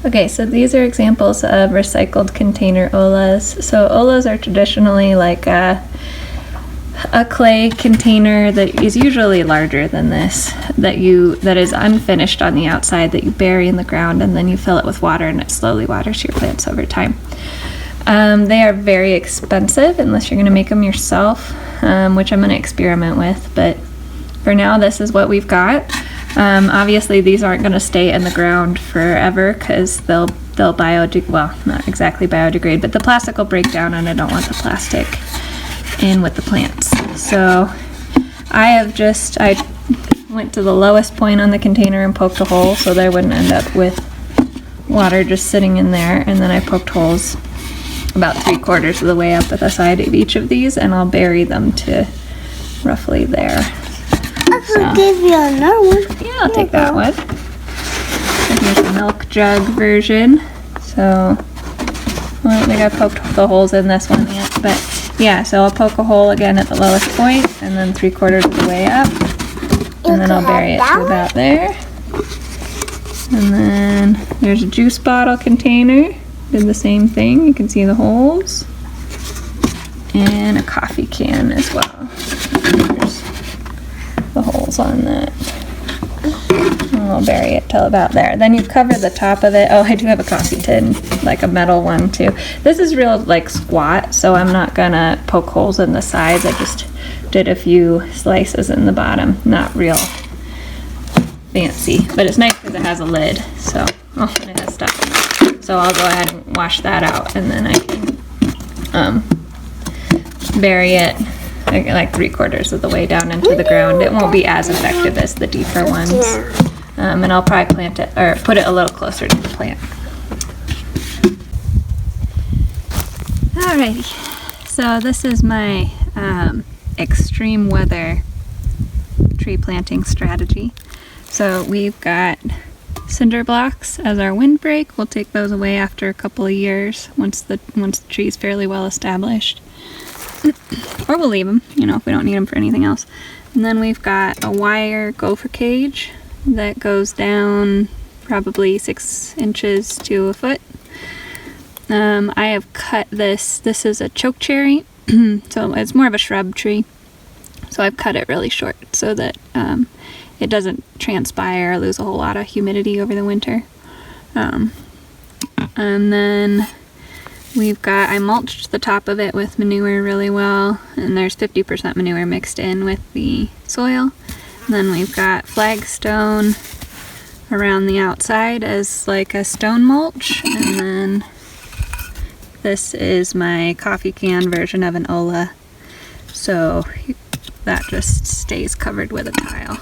Okay, so these are examples of recycled container Ollas. So Ollas are traditionally like a clay container that is usually larger than this, that is unfinished on the outside, that you bury in the ground, and then you fill it with water and it slowly waters your plants over time. They are very expensive unless you're going to make them yourself, which I'm going to experiment with, but for now this is what we've got. Obviously these aren't going to stay in the ground forever because they'll well, not exactly biodegrade, but the plastic will break down and I don't want the plastic in with the plants. So I went to the lowest point on the container and poked a hole so that I wouldn't end up with water just sitting in there, and then I poked holes about 3/4 of the way up at the side of each of these, and I'll bury them to roughly there. I could give you another one. Yeah, I'll take that one. And here's the milk jug version. So I don't think I poked the holes in this one yet, but yeah, so I'll poke a hole again at the lowest point and then 3/4 of the way up, and then I'll bury it to about there. And then there's a juice bottle container. Did the same thing. You can see the holes. And a coffee can as well. There's the holes on that. And I'll bury it till about there. Then you cover the top of it. Oh, I do have a coffee tin, like a metal one too. This is real like squat, so I'm not gonna poke holes in the sides. I just did a few slices in the bottom. Not real fancy, but it's nice because it has a lid. So, oh, and it has stuff in it. So I'll go ahead and wash that out, and then I can bury it like 3/4 of the way down into the ground. It won't be as effective as the deeper ones. And I'll probably plant it, or put it a little closer to the plant. Alrighty, so this is my extreme weather tree planting strategy. So we've got cinder blocks as our windbreak. We'll take those away after a couple of years once the tree is fairly well established. Or we'll leave them, you know, if we don't need them for anything else. And then we've got a wire gopher cage that goes down probably 6 inches to a foot. I have cut this. This is a chokecherry, so it's more of a shrub tree. So I've cut it really short so that it doesn't transpire or lose a whole lot of humidity over the winter. And then I mulched the top of it with manure really well, and there's 50% manure mixed in with the soil. And then we've got flagstone around the outside as like a stone mulch, and then this is my coffee can version of an Olla, so that just stays covered with a tile.